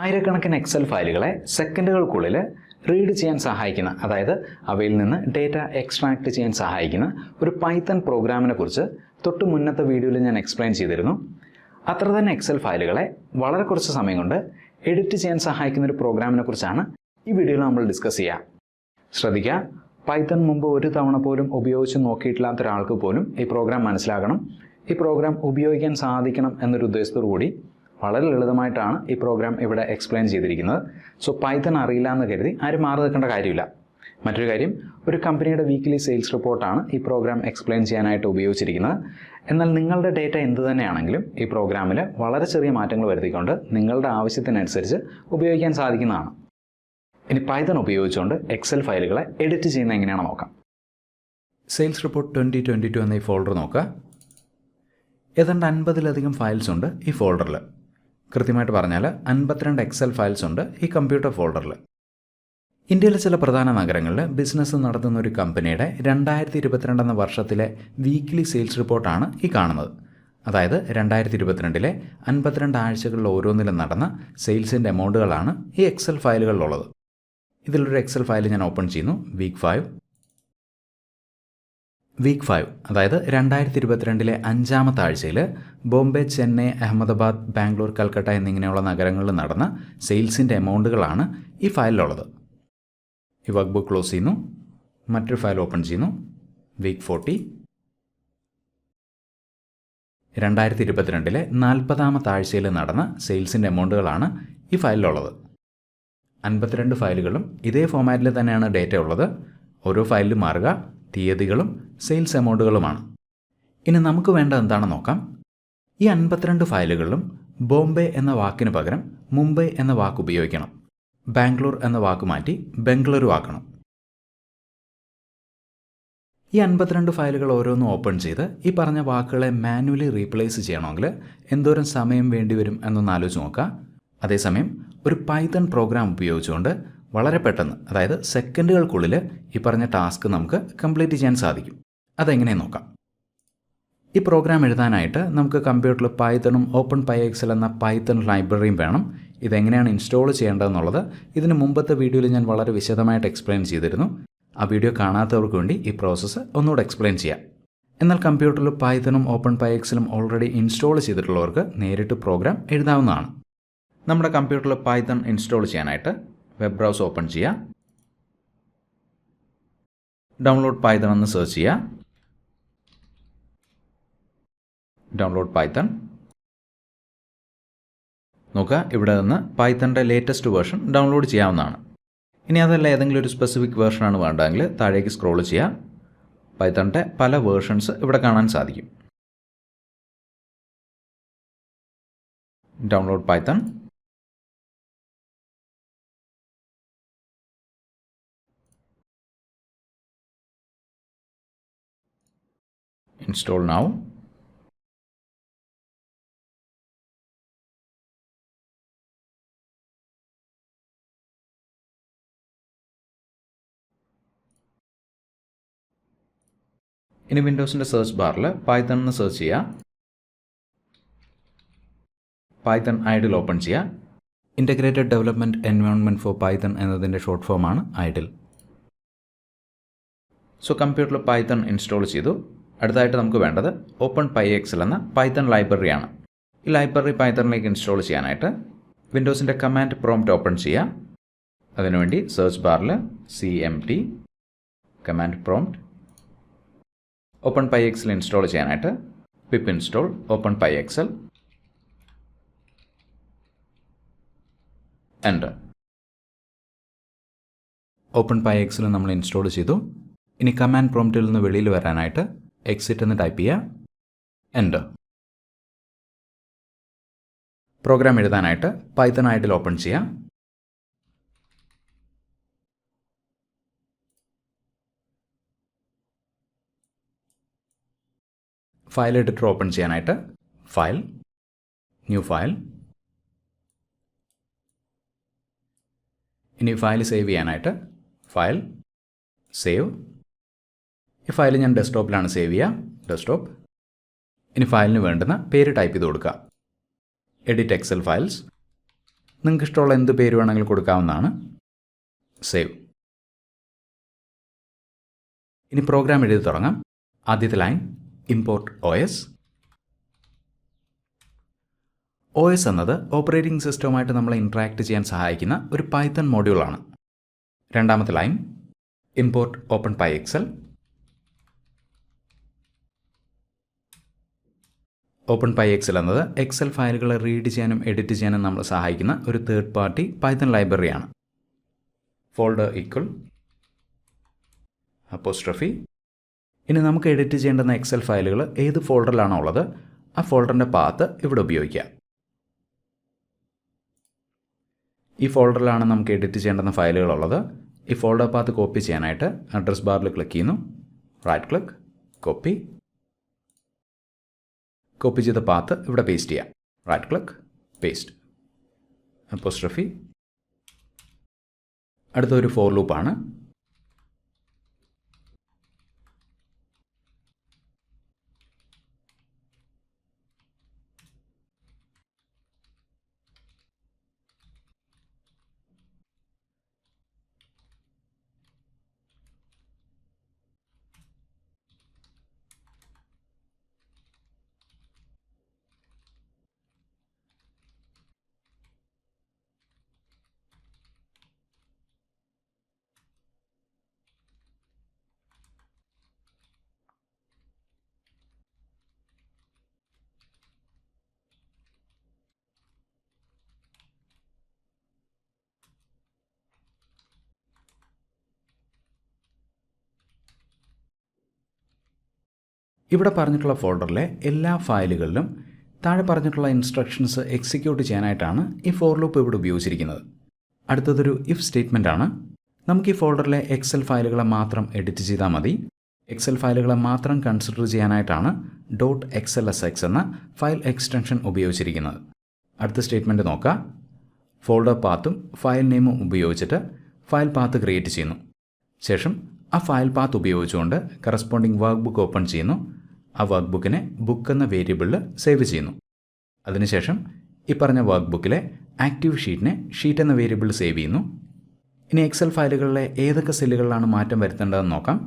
ആയിരക്കണക്കിന് Excel ഫയലുകളെ സെക്കൻഡുകൾക്കുള്ളിൽ read ചെയ്യാൻ സഹായിക്കുന്ന, അതായത് അവയിൽ നിന്ന് ഡേറ്റ എക്സ്ട്രാക്ട് ചെയ്യാൻ സഹായിക്കുന്ന ഒരു പൈത്തൺ പ്രോഗ്രാമിനെ കുറിച്ച് തൊട്ട് മുന്നത്തെ വീഡിയോയിൽ ഞാൻ എക്സ്പ്ലെയിൻ ചെയ്തിരുന്നു. അത്ര തന്നെ എക്സൽ ഫയലുകളെ വളരെ കുറച്ച് സമയം കൊണ്ട് എഡിറ്റ് ചെയ്യാൻ സഹായിക്കുന്ന ഒരു പ്രോഗ്രാമിനെ കുറിച്ചാണ് ഈ വീഡിയോയിൽ നമ്മൾ ഡിസ്കസ് ചെയ്യുക. ശ്രദ്ധിക്കുക, പൈത്തൺ മുമ്പ് ഒരു തവണ പോലും ഉപയോഗിച്ച് നോക്കിയിട്ടില്ലാത്ത ഒരാൾക്ക് പോലും ഈ പ്രോഗ്രാം മനസ്സിലാകണം, ഈ പ്രോഗ്രാം ഉപയോഗിക്കാൻ സാധിക്കണം എന്നൊരു ഉദ്ദേശത്തോടു കൂടി വളരെ ലളിതമായിട്ടാണ് ഈ പ്രോഗ്രാം ഇവിടെ എക്സ്പ്ലെയിൻ ചെയ്തിരിക്കുന്നത്. സോ പൈത്തൺ അറിയില്ല എന്ന് കരുതി ആരും മാറി നിൽക്കേണ്ട കാര്യമില്ല. മറ്റൊരു കാര്യം, ഒരു കമ്പനിയുടെ വീക്ക്ലി സെയിൽസ് റിപ്പോർട്ടാണ് ഈ പ്രോഗ്രാം എക്സ്പ്ലെയിൻ ചെയ്യാനായിട്ട് ഉപയോഗിച്ചിരിക്കുന്നത്. എന്നാൽ നിങ്ങളുടെ ഡേറ്റ എന്ത് തന്നെയാണെങ്കിലും ഈ പ്രോഗ്രാമിൽ വളരെ ചെറിയ മാറ്റങ്ങൾ വരുത്തിക്കൊണ്ട് നിങ്ങളുടെ ആവശ്യത്തിനനുസരിച്ച് ഉപയോഗിക്കാൻ സാധിക്കുന്നതാണ്. ഇനി പൈത്തൺ ഉപയോഗിച്ചുകൊണ്ട് എക്സൽ ഫയലുകളെ എഡിറ്റ് ചെയ്യുന്നത് എങ്ങനെയാണെന്ന് നോക്കാം. സെയിൽസ് റിപ്പോർട്ട് 2022 എന്ന ഈ ഫോൾഡർ നോക്കുക. ഏതാണ്ട് 50-ലധികം ഫയൽസ് ഉണ്ട് ഈ ഫോൾഡറിൽ. കൃത്യമായിട്ട് പറഞ്ഞാൽ 52 എക്സൽ ഫയൽസ് ഉണ്ട് ഈ കമ്പ്യൂട്ടർ ഫോൾഡറിൽ. ഇന്ത്യയിലെ ചില പ്രധാന നഗരങ്ങളിൽ ബിസിനസ് നടത്തുന്ന ഒരു കമ്പനിയുടെ 2022 എന്ന വർഷത്തിലെ വീക്ക്ലി സെയിൽസ് റിപ്പോർട്ടാണ് ഈ കാണുന്നത്. അതായത് 2022 52 ആഴ്ചകളിൽ ഓരോന്നിലും നടന്ന സെയിൽസിൻ്റെ എമൗണ്ടുകളാണ് ഈ എക്സൽ ഫയലുകളിലുള്ളത്. ഇതിലൊരു എക്സൽ ഫയൽ ഞാൻ ഓപ്പൺ ചെയ്യുന്നു. വീക്ക് 5 അതായത് 2022 5-ാമത്തെ ആഴ്ചയിൽ ബോംബെ, ചെന്നൈ, അഹമ്മദാബാദ്, ബാംഗ്ലൂർ, കൽക്കട്ട എന്നിങ്ങനെയുള്ള നഗരങ്ങളിൽ നടന്ന സെയിൽസിൻ്റെ എമൗണ്ടുകളാണ് ഈ ഫയലിലുള്ളത്. ഈ വർക്ക് ബുക്ക് ക്ലോസ് ചെയ്യുന്നു. മറ്റൊരു ഫയൽ ഓപ്പൺ ചെയ്യുന്നു. വീക്ക് 40 2022 40-ാമത്തെ ആഴ്ചയിൽ നടന്ന സെയിൽസിൻ്റെ എമൗണ്ടുകളാണ് ഈ ഫയലിലുള്ളത്. 52 ഫയലുകളും ഇതേ ഫോമാറ്റിൽ തന്നെയാണ് ഡേറ്റ ഉള്ളത്. ഓരോ ഫയലിലും മാറുക തീയതികളും സെയിൽസ് എമൗണ്ടുകളുമാണ്. ഇനി നമുക്ക് വേണ്ട എന്താണെന്ന് നോക്കാം. ഈ 52 ഫയലുകളിലും ബോംബെ എന്ന വാക്കിന് പകരം മുംബൈ എന്ന വാക്ക് ഉപയോഗിക്കണം. ബാംഗ്ലൂർ എന്ന വാക്ക് മാറ്റി ബംഗളൂരു ആക്കണം. ഈ 52 ഫയലുകൾ ഓരോന്നും ഓപ്പൺ ചെയ്ത് ഈ പറഞ്ഞ വാക്കുകളെ മാനുവലി റീപ്ലേസ് ചെയ്യണമെങ്കിൽ എന്തോരം സമയം വേണ്ടിവരും എന്നൊന്ന് ആലോചിച്ച് നോക്കുക. അതേസമയം ഒരു പൈത്തൺ പ്രോഗ്രാം ഉപയോഗിച്ചുകൊണ്ട് വളരെ പെട്ടെന്ന്, അതായത് സെക്കൻഡുകൾക്കുള്ളിൽ ഈ പറഞ്ഞ ടാസ്ക് നമുക്ക് കംപ്ലീറ്റ് ചെയ്യാൻ സാധിക്കും. അതെങ്ങനെയെന്ന് നോക്കാം. ഈ പ്രോഗ്രാം എഴുതാനായിട്ട് നമുക്ക് കമ്പ്യൂട്ടറിൽ പൈത്തണും OpenPyXL എന്ന പൈത്തൺ ലൈബ്രറിയും വേണം. ഇതെങ്ങനെയാണ് ഇൻസ്റ്റാൾ ചെയ്യേണ്ടതെന്നുള്ളത് ഇതിന് മുമ്പത്തെ വീഡിയോയിൽ ഞാൻ വളരെ വിശദമായിട്ട് എക്സ്പ്ലെയിൻ ചെയ്തിരുന്നു. ആ വീഡിയോ കാണാത്തവർക്ക് വേണ്ടി ഈ പ്രോസസ്സ് ഒന്നുകൂടെ എക്സ്പ്ലെയിൻ ചെയ്യാം. എന്നാൽ കമ്പ്യൂട്ടറിൽ പൈത്തണും OpenPyXLും ഓൾറെഡി ഇൻസ്റ്റാൾ ചെയ്തിട്ടുള്ളവർക്ക് നേരിട്ട് പ്രോഗ്രാം എഴുതാവുന്നതാണ്. നമ്മുടെ കമ്പ്യൂട്ടറിൽ പൈത്തൺ ഇൻസ്റ്റാൾ ചെയ്യാനായിട്ട് വെബ് ബ്രൗസർ ഓപ്പൺ ചെയ്യുക. ഡൗൺലോഡ് പൈത്തൺ എന്ന് സെർച്ച് ചെയ്യുക. ഡൗൺലോഡ് പൈത്തൺ നോക്കുക. ഇവിടെ നിന്ന് പൈത്തണിൻ്റെ ലേറ്റസ്റ്റ് വേർഷൻ ഡൗൺലോഡ് ചെയ്യാവുന്നതാണ്. ഇനി അതല്ല ഏതെങ്കിലും ഒരു സ്പെസിഫിക് വേർഷനാണ് വേണ്ടതെങ്കിൽ താഴേക്ക് സ്ക്രോൾ ചെയ്യുക. പൈത്തണിൻ്റെ പല വേർഷൻസ് ഇവിടെ കാണാൻ സാധിക്കും. Download Python. Install now. ഇനി വിൻഡോസിൻ്റെ സെർച്ച് ബാറിൽ പൈത്തൺ എന്ന് സെർച്ച് ചെയ്യുക. പൈത്തൺ ഐഡിൽ ഓപ്പൺ ചെയ്യുക. Integrated development environment for Python എന്നതിൻ്റെ ഷോർട്ട് ഫോമാണ് ഐഡിൽ. സോ കമ്പ്യൂട്ടറിൽ പൈത്തൺ ഇൻസ്റ്റാൾ ചെയ്തു. അടുത്തായിട്ട് നമുക്ക് വേണ്ടത് OpenPyXL എന്ന പൈത്തൺ ലൈബ്രറിയാണ്. ഈ ലൈബ്രറി പൈത്തണിലേക്ക് ഇൻസ്റ്റാൾ ചെയ്യാനായിട്ട് വിൻഡോസിൻ്റെ കമാൻഡ് പ്രോംപ്റ്റ് ഓപ്പൺ ചെയ്യുക. അതിനുവേണ്ടി സെർച്ച് ബാറിൽ CMD command prompt. OpenPyXL install ചെയ്യാനായിട്ട് pip install OpenPyXL enter. OpenPyXL നമ്മൾ ഇൻസ്റ്റാൾ ചെയ്തു. ഇനി കമാൻഡ് പ്രോംപ്റ്റിൽ നിന്ന് വെളിയിൽ വരാനായിട്ട് എക്സിറ്റ് എന്ന് ടൈപ്പ് ചെയ്യുക. എൻ്റർ. പ്രോഗ്രാം എഴുതാനായിട്ട് പൈത്തൺ ഐഡിൽ ഓപ്പൺ ചെയ്യുക. ഫയൽ എഡിറ്റർ ഓപ്പൺ ചെയ്യാനായിട്ട് ഫയൽ, ന്യൂ ഫയൽ. ഇനി ഫയൽ സേവ് ചെയ്യാനായിട്ട് ഫയൽ, സേവ്. ഈ ഫയൽ ഞാൻ ഡെസ്ക്ടോപ്പിലാണ് സേവ് ചെയ്യുക. ഡെസ്ക്ടോപ്പ്. ഇനി ഫയലിന് വേണ്ടുന്ന പേര് ടൈപ്പ് ചെയ്ത് കൊടുക്കുക. Edit Excel files. നിങ്ങൾക്ക് ഇഷ്ടമുള്ള എന്ത് പേര് വേണമെങ്കിലും കൊടുക്കാവുന്നതാണ്. സേവ്. ഇനി പ്രോഗ്രാം എഴുതി തുടങ്ങാം. ആദ്യത്തെ ലൈൻ ഇമ്പോർട്ട് OS. OS എന്നത് ഓപ്പറേറ്റിംഗ് സിസ്റ്റവുമായിട്ട് നമ്മളെ ഇൻട്രാക്ട് ചെയ്യാൻ സഹായിക്കുന്ന ഒരു പൈത്തൺ മോഡ്യൂളാണ്. രണ്ടാമത്തെ ലൈൻ ഇമ്പോർട്ട് OpenPyXL. OpenPyXL എന്നത് എക്സൽ ഫയലുകളെ റീഡ് ചെയ്യാനും എഡിറ്റ് ചെയ്യാനും നമ്മളെ സഹായിക്കുന്ന ഒരു തേർഡ് പാർട്ടി പൈത്തൺ ലൈബ്രറിയാണ്. Folder equal apostrophe. ഇനി നമുക്ക് എഡിറ്റ് ചെയ്യേണ്ടുന്ന എക്സൽ ഫയലുകൾ ഏത് ഫോൾഡറിലാണോ ഉള്ളത് ആ ഫോൾഡറിൻ്റെ പാത്ത് ഇവിടെ ഉപയോഗിക്കാം. ഈ ഫോൾഡറിലാണ് നമുക്ക് എഡിറ്റ് ചെയ്യേണ്ടുന്ന ഫയലുകളുള്ളത്. ഈ ഫോൾഡർ പാത്ത് കോപ്പി ചെയ്യാനായിട്ട് അഡ്രസ് ബാറിൽ ക്ലിക്ക് ചെയ്യുന്നു. Right click, copy. കോപ്പി ചെയ്ത പാത്ത് ഇവിടെ പേസ്റ്റ് ചെയ്യാം. Right click, paste, apostrophe. അടുത്തൊരു ഫോർ ലൂപ്പാണ്. ഇവിടെ പറഞ്ഞിട്ടുള്ള ഫോൾഡറിലെ എല്ലാ ഫയലുകളിലും താഴെ പറഞ്ഞിട്ടുള്ള ഇൻസ്ട്രക്ഷൻസ് എക്സിക്യൂട്ട് ചെയ്യാനായിട്ടാണ് ഈ ഫോർ ലൂപ്പ് ഇവിടെ ഉപയോഗിച്ചിരിക്കുന്നത്. അടുത്തതൊരു ഇഫ് സ്റ്റേറ്റ്മെൻ്റ് ആണ്. നമുക്ക് ഈ ഫോൾഡറിലെ എക്സൽ ഫയലുകളെ മാത്രം എഡിറ്റ് ചെയ്താൽ മതി. എക്സൽ ഫയലുകളെ മാത്രം കൺസിഡർ ചെയ്യാനായിട്ടാണ് .xlsx എന്ന ഫയൽ എക്സ്റ്റൻഷൻ ഉപയോഗിച്ചിരിക്കുന്നത്. അടുത്ത സ്റ്റേറ്റ്മെൻറ്റ് നോക്കുക. ഫോൾഡർ പാത്തും ഫയൽ നെയിമും ഉപയോഗിച്ചിട്ട് ഫയൽ പാത്ത് ക്രിയേറ്റ് ചെയ്യുന്നു. ശേഷം ആ ഫയൽ പാത്ത് ഉപയോഗിച്ചുകൊണ്ട് കറസ്പോണ്ടിങ് വർക്ക് ബുക്ക് ഓപ്പൺ ചെയ്യുന്നു. ആ വർക്ക് ബുക്കിനെ ബുക്ക് എന്ന വേരിയബിളിൽ സേവ് ചെയ്യുന്നു. അതിനുശേഷം ഈ പറഞ്ഞ വർക്ക് ബുക്കിലെ ആക്റ്റീവ് ഷീറ്റിനെ ഷീറ്റ് എന്ന വേരിയബിളിൽ സേവ് ചെയ്യുന്നു. ഇനി എക്സൽ ഫയലുകളിലെ ഏതൊക്കെ സെല്ലുകളിലാണ് മാറ്റം വരുത്തേണ്ടതെന്ന് നോക്കാം.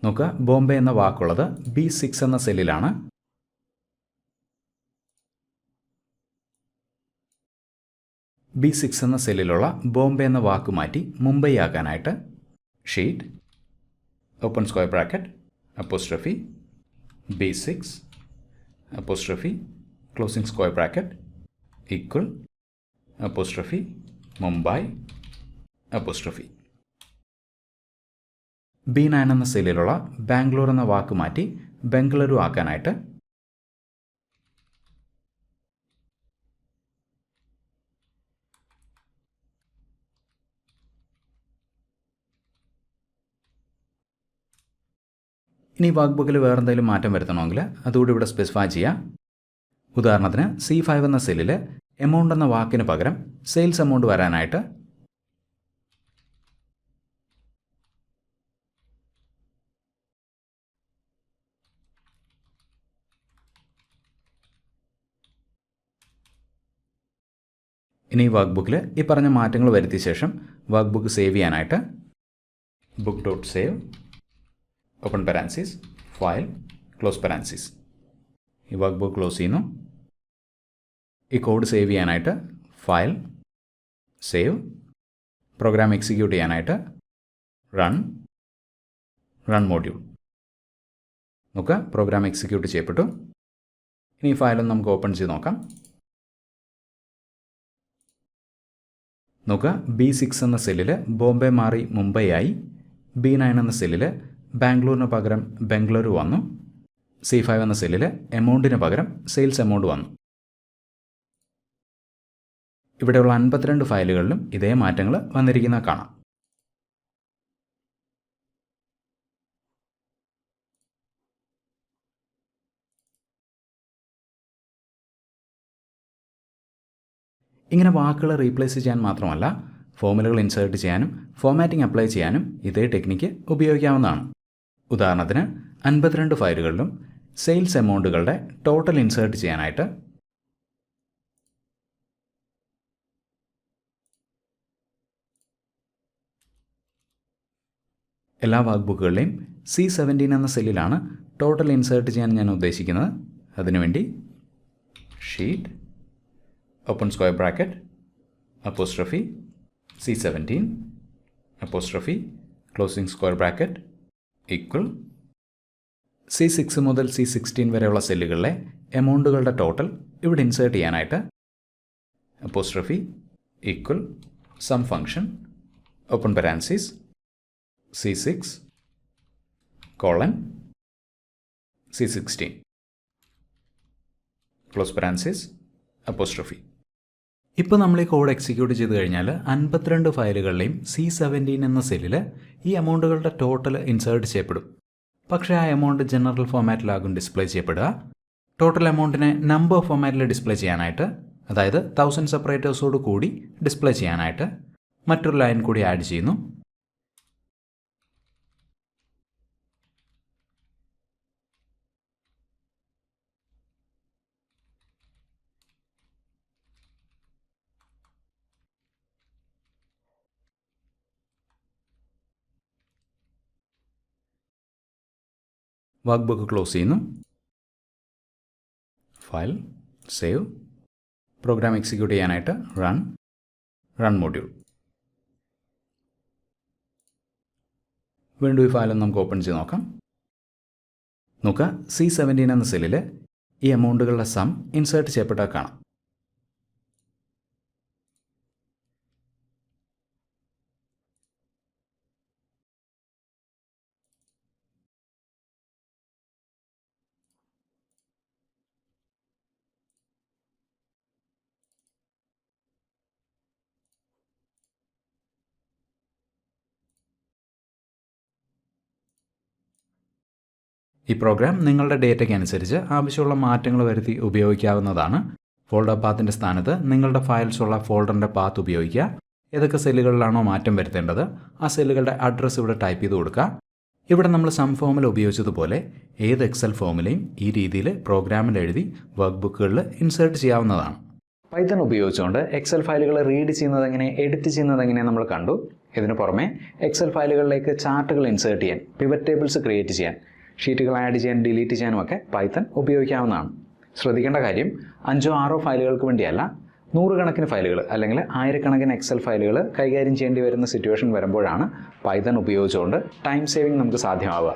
നോക്കുക, ബോംബെ എന്ന വാക്കുള്ളത് B6 എന്ന സെല്ലിലാണ്. B6 എന്ന സെല്ലിലുള്ള ബോംബെ എന്ന വാക്ക് മാറ്റി മുംബൈ ആക്കാനായിട്ട് sheet open square bracket apostrophe B6 apostrophe closing square bracket equal apostrophe Mumbai apostrophe. B9 എന്ന സെല്ലിലുള്ള ബാംഗ്ലൂർ എന്ന വാക്ക് മാറ്റി ബംഗളൂരു ആക്കാനായിട്ട് ഇനി വർക്ക് ബുക്കിൽ വേറെ എന്തെങ്കിലും മാറ്റം വരുത്തണമെങ്കിൽ അതുകൂടി ഇവിടെ സ്പെസിഫൈ ചെയ്യാം. ഉദാഹരണത്തിന് C5 എന്ന സെല്ലിൽ എമൗണ്ട് എന്ന വാക്കിന് പകരം സെയിൽസ് എമൗണ്ട് വരാനായിട്ട് ഇനി വർക്ക് ബുക്കിൽ ഈ പറഞ്ഞ മാറ്റങ്ങൾ വരുത്തിയ ശേഷം വർക്ക് ബുക്ക് സേവ് ചെയ്യാനായിട്ട് book.save ഓപ്പൺ പാരാൻസിസ് ഫയൽ ക്ലോസ് പാരാൻസിസ്. ഈ വർക്ക് ബുക്ക് ക്ലോസ് ചെയ്യുന്നു. ഈ കോഡ് സേവ് ചെയ്യാനായിട്ട് ഫയൽ സേവ്, പ്രോഗ്രാം എക്സിക്യൂട്ട് ചെയ്യാനായിട്ട് റൺ മോഡ്യൂൾ. നോക്കുക, പ്രോഗ്രാം എക്സിക്യൂട്ട് ചെയ്യപ്പെട്ടു. ഇനി ഈ ഫയലൊന്ന് നമുക്ക് ഓപ്പൺ ചെയ്ത് നോക്കാം. നോക്കുക, B6 എന്ന സെല്ലിൽ ബോംബെ മാറി മുംബൈ ആയി. B9 എന്ന സെല്ലിൽ ബാംഗ്ലൂരിന് പകരം ബംഗളൂരു വന്നു. C5 എന്ന സെല്ലിൽ എമൗണ്ടിന് പകരം സെയിൽസ് എമൗണ്ട് വന്നു. ഇവിടെയുള്ള 52 ഫയലുകളിലും ഇതേ മാറ്റങ്ങൾ വന്നിരിക്കുന്നത് കാണാം. ഇങ്ങനെ വാക്കുകൾ റീപ്ലേസ് ചെയ്യാൻ മാത്രമല്ല, ഫോമുലകൾ ഇൻസേർട്ട് ചെയ്യാനും ഫോമാറ്റിംഗ് അപ്ലൈ ചെയ്യാനും ഇതേ ടെക്നിക്ക് ഉപയോഗിക്കാവുന്നതാണ്. ഉദാഹരണത്തിന് 52 ഫയലുകളിലും സെയിൽസ് എമൗണ്ടുകളുടെ ടോട്ടൽ ഇൻസേർട്ട് ചെയ്യാനായിട്ട് എല്ലാ വർക്ക് ബുക്കുകളിലെയും C17 എന്ന സെല്ലിലാണ് ടോട്ടൽ ഇൻസേർട്ട് ചെയ്യാൻ ഞാൻ ഉദ്ദേശിക്കുന്നത്. അതിനുവേണ്ടി sheet open square bracket apostrophe C17 apostrophe closing square bracket equal C6 മുതൽ C16 വരെയുള്ള സെല്ലുകളിലെ എമൗണ്ടുകളുടെ ടോട്ടൽ ഇവിടെ ഇൻസേർട്ട് ചെയ്യാനായിട്ട് apostrophe equal sum function open parenthesis C6 colon C16 close parenthesis apostrophe. ഇപ്പോൾ നമ്മൾ ഈ കോഡ് എക്സിക്യൂട്ട് ചെയ്ത് കഴിഞ്ഞാൽ 52 ഫയലുകളിലെയും C17 എന്ന സെല്ലിൽ ഈ എമൗണ്ടുകളുടെ ടോട്ടൽ ഇൻസേർട്ട് ചെയ്യപ്പെടും. പക്ഷേ ആ എമൗണ്ട് ജനറൽ ഫോമാറ്റിലാകും ഡിസ്പ്ലേ ചെയ്യപ്പെടുക. ടോട്ടൽ എമൗണ്ടിനെ നമ്പർ ഫോമാറ്റിൽ ഡിസ്പ്ലേ ചെയ്യാനായിട്ട്, അതായത് 1000 സെപ്പറേറ്റേഴ്സോട് കൂടി ഡിസ്പ്ലേ ചെയ്യാനായിട്ട് മറ്റൊരു ലൈൻ കൂടി ആഡ് ചെയ്യുന്നു. വർക്ക് ബുക്ക് ക്ലോസ് ചെയ്യുന്നു. File save. പ്രോഗ്രാം എക്സിക്യൂട്ട് ചെയ്യാനായിട്ട് റൺ മൊഡ്യൂൾ. വീണ്ടും ഈ ഫയൽ നമുക്ക് ഓപ്പൺ ചെയ്ത് നോക്കാം. നോക്കുക, C17 എന്ന സെല്ലിൽ ഈ എമൗണ്ടുകളുടെ സം ഇൻസേർട്ട് ചെയ്യപ്പെട്ടാൽ കാണാം. ഈ പ്രോഗ്രാം നിങ്ങളുടെ ഡേറ്റയ്ക്ക് അനുസരിച്ച് ആവശ്യമുള്ള മാറ്റങ്ങൾ വരുത്തി ഉപയോഗിക്കാവുന്നതാണ്. ഫോൾഡർ പാത്തിൻ്റെ സ്ഥാനത്ത് നിങ്ങളുടെ ഫയൽസ് ഉള്ള ഫോൾഡറിൻ്റെ പാത്ത് ഉപയോഗിക്കുക. ഏതൊക്കെ സെല്ലുകളിലാണോ മാറ്റം വരുത്തേണ്ടത് ആ സെല്ലുകളുടെ അഡ്രസ്സ് ഇവിടെ ടൈപ്പ് ചെയ്ത് കൊടുക്കുക. ഇവിടെ നമ്മൾ സം ഫോമിൽ ഉപയോഗിച്ചതുപോലെ ഏത് എക്സൽ ഫോമിലെയും ഈ രീതിയിൽ പ്രോഗ്രാമിൽ എഴുതി വർക്ക് ബുക്കുകളിൽ ഇൻസേർട്ട് ചെയ്യാവുന്നതാണ്. പൈത്തൺ ഉപയോഗിച്ചുകൊണ്ട് എക്സൽ ഫയലുകൾ റീഡ് ചെയ്യുന്നത് എങ്ങനെ, എഡിറ്റ് ചെയ്യുന്നത് എങ്ങനെ നമ്മൾ കണ്ടു. ഇതിന് പുറമെ എക്സൽ ഫയലുകളിലേക്ക് ചാർട്ടുകൾ ഇൻസേർട്ട് ചെയ്യാൻ, പിവറ്റ് ടേബിൾസ് ക്രിയേറ്റ് ചെയ്യാൻ, ഷീറ്റുകൾ ആഡ് ചെയ്യാൻ, ഡിലീറ്റ് ചെയ്യാനും ഒക്കെ പൈത്തൺ ഉപയോഗിക്കാവുന്നതാണ്. ശ്രദ്ധിക്കേണ്ട കാര്യം 5-6 ഫയലുകൾക്ക് വേണ്ടിയല്ല, 100 കണക്കിന് ഫയലുകൾ അല്ലെങ്കിൽ 1000 കണക്കിന് എക്സൽ ഫയലുകൾ കൈകാര്യം ചെയ്യേണ്ടി വരുന്ന സിറ്റുവേഷൻ വരുമ്പോഴാണ് പൈത്തൺ ഉപയോഗിച്ചുകൊണ്ട് ടൈം സേവിങ് നമുക്ക് സാധ്യമാവുക.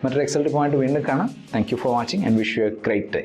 മറ്റൊരു എക്സൽ പോയിന്റ് വീണ്ടും കാണാം. Thank you for watching and wish you A great day.